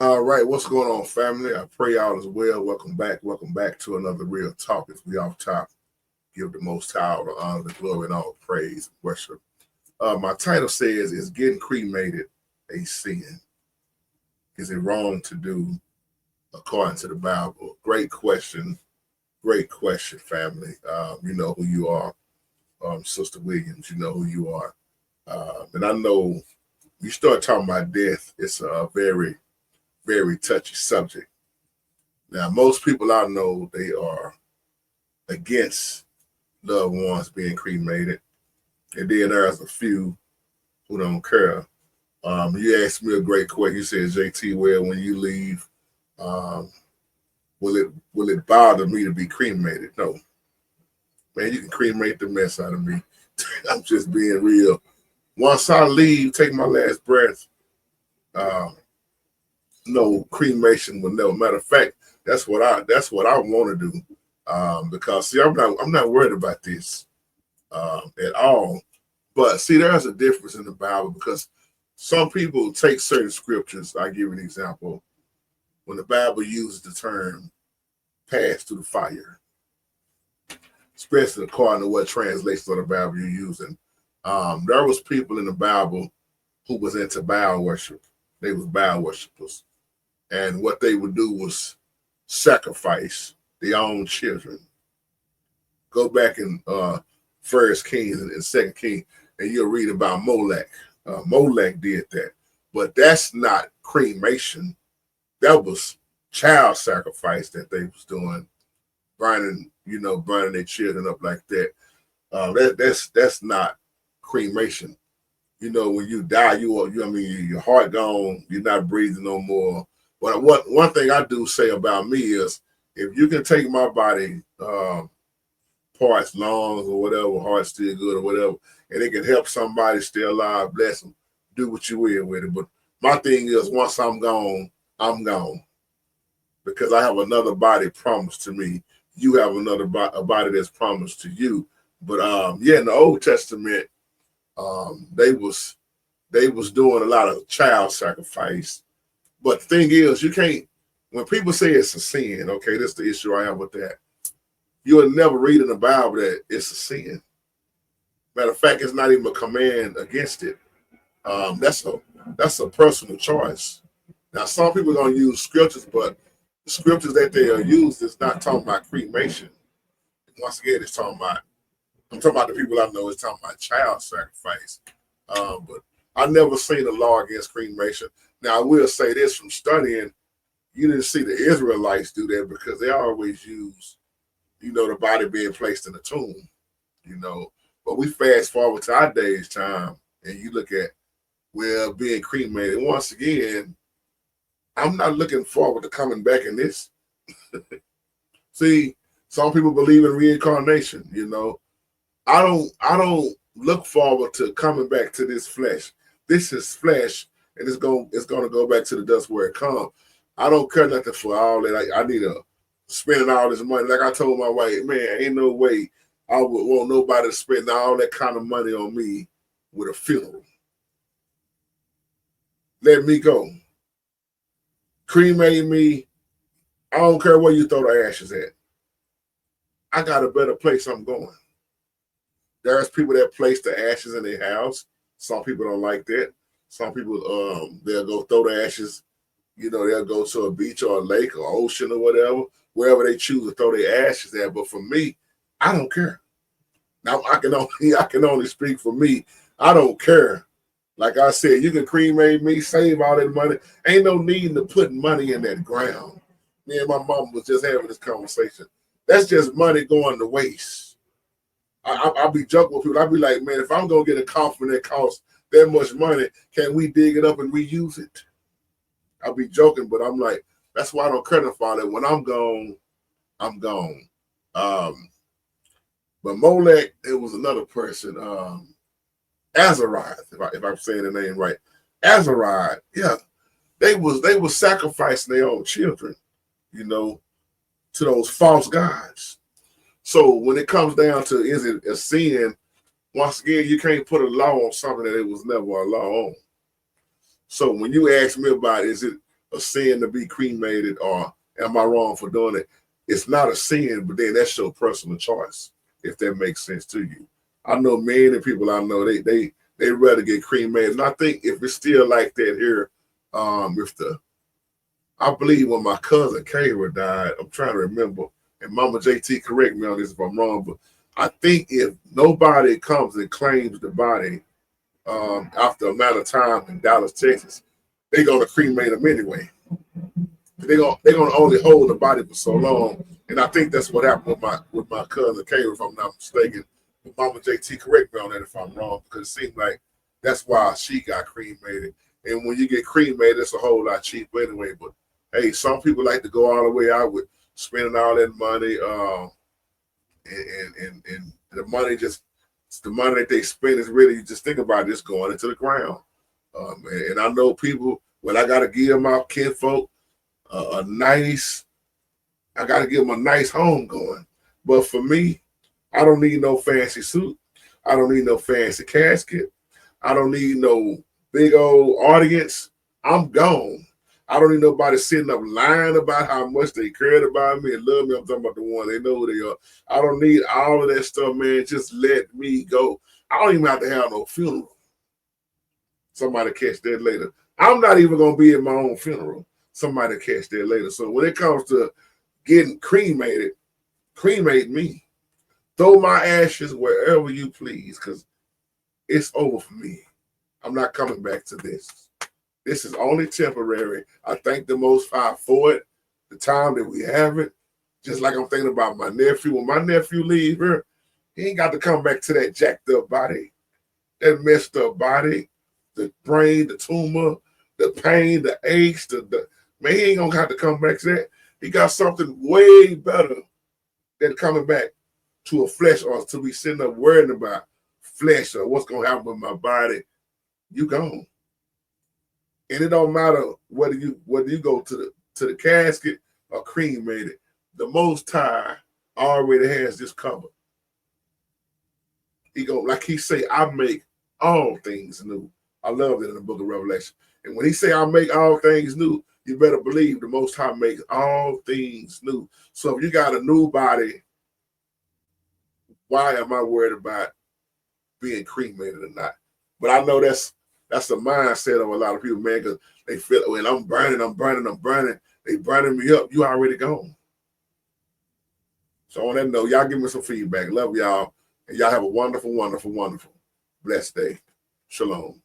All right, what's going on, family? I pray all is well. Welcome back. Welcome back to another Real Talk. As we off top, give the Most High all the honor, the glory, and all praise, worship. My title says, "Is getting cremated a sin? Is it wrong to do according to the Bible?" Great question. Great question, family. You know who you are, Sister Williams. You know who you are, and I know you start talking about death. It's a very, very touchy subject. Now, most people I know, they are against loved ones being cremated. And then there's a few who don't care. You asked me a great question. You said, JT, well, when you leave, um, will it bother me to be cremated? No. Man, you can cremate the mess out of me. I'm just being real. Once I leave, take my last breath, um, no cremation will never. Matter of fact, that's what I want to do. Because see, I'm not worried about this at all. But see, there's a difference in the Bible because some people take certain scriptures. I give you an example. When the Bible uses the term "pass through the fire," especially according to what translation of the Bible you're using, there was people in the Bible who was into Baal worship. They was Baal worshipers, and what they would do was sacrifice their own children. Go back in First Kings and Second Kings, and you'll read about Molech. Molech did that, but that's not cremation. That was child sacrifice that they was doing, burning their children up like that. That's not cremation. When you die, your heart gone, you're not breathing no more. But one thing I do say about me is, if you can take my body, parts, lungs or whatever, heart still good or whatever, and it can help somebody stay alive, bless them, do what you will with it. But my thing is, once I'm gone, I'm gone, because I have another body promised to me. You have a body that's promised to you. But in the Old Testament, they was doing a lot of child sacrifice. But the thing is, you can't. When people say it's a sin, okay, that's the issue I have with that. You'll never read in the Bible that it's a sin. Matter of fact, it's not even a command against it. That's a personal choice. Now, some people are gonna use scriptures, but the scriptures that they are used is not talking about cremation. Once again, I'm talking about the people I know. It's talking about child sacrifice. But I never seen a law against cremation. Now, I will say this from studying, you didn't see the Israelites do that because they always use, the body being placed in a tomb, But we fast forward to our day's time, and you look at, being cremated. Once again, I'm not looking forward to coming back in this. See, some people believe in reincarnation, I don't look forward to coming back to this flesh. This is flesh, and it's gonna go back to the dust where it comes. I don't care nothing for all that. I need to spending all this money. Like I told my wife, man, ain't no way I would want nobody to spend all that kind of money on me with a funeral. Let me go. Cremate me. I don't care where you throw the ashes at. I got a better place I'm going. There's people that place the ashes in their house. Some people don't like that. Some people, they'll go throw the ashes, they'll go to a beach or a lake or ocean or whatever, wherever they choose to throw their ashes at. But for me, I don't care. Now I can only speak for me. I don't care. Like I said, you can cremate me, save all that money. Ain't no need to put money in that ground. Me and my mom was just having this conversation. That's just money going to waste. I'll be joking with people. I'll be like, man, if I'm going to get a coffin that costs that much money, can we dig it up and reuse it? I'll be joking, but I'm like, that's why I don't care to follow it. When I'm gone, I'm gone. But Molech, it was another person, Azariah, if I'm saying the name right. Azariah, yeah. They was sacrificing their own children, to those false gods. So when it comes down to, is it a sin? Once again, you can't put a law on something that it was never a law on. So when you ask me about, is it a sin to be cremated, or am I wrong for doing it? It's not a sin, but then that's your personal choice, if that makes sense to you. I know many people I know, they rather get cremated. And I think if it's still like that here, I believe when my cousin Kayla died, I'm trying to remember, and Mama JT, correct me on this if I'm wrong, but I think if nobody comes and claims the body after a amount of time in Dallas, Texas, they're gonna cremate them anyway. They're gonna only hold the body for so long, and I think that's what happened with my cousin Kayla, if I'm not mistaken. But Mama JT, correct me on that if I'm wrong, because it seemed like that's why she got cremated. And when you get cremated, it's a whole lot cheaper anyway. But hey, some people like to go all the way out with spending all that money, and the money just the money that they spend is really, you just think about it, just going into the ground. And I know people, when I gotta give my kinfolk a nice, I gotta give them a nice home going. But for me, I don't need no fancy suit. I don't need no fancy casket. I don't need no big old audience. I'm gone. I don't need nobody sitting up lying about how much they cared about me and love me. I'm talking about the one they know who they are. I don't need all of that stuff, man. Just let me go. I don't even have to have no funeral. Somebody catch that later. I'm not even going to be at my own funeral. Somebody catch that later. So when it comes to getting cremated, cremate me. Throw my ashes wherever you please, because it's over for me. I'm not coming back to this. This is only temporary. I thank the Most High for it, the time that we have it. Just like I'm thinking about my nephew. When my nephew leaves here, he ain't got to come back to that jacked up body, that messed up body, the brain, the tumor, the pain, the aches, man, he ain't gonna have to come back to that. He got something way better than coming back to a flesh, or to be sitting up worrying about flesh or what's gonna happen with my body. You gone. And it don't matter whether you go to the casket or cremated. The Most High already has this covered. He go, like he say, I make all things new. I love it in the book of Revelation. And when he say I make all things new, you better believe the Most High makes all things new. So if you got a new body, why am I worried about being cremated or not? But I know that's the mindset of a lot of people, man, because they feel, well, I'm burning. They burning me up. You already gone. So on that note, y'all give me some feedback. Love y'all. And y'all have a wonderful, wonderful, wonderful, blessed day. Shalom.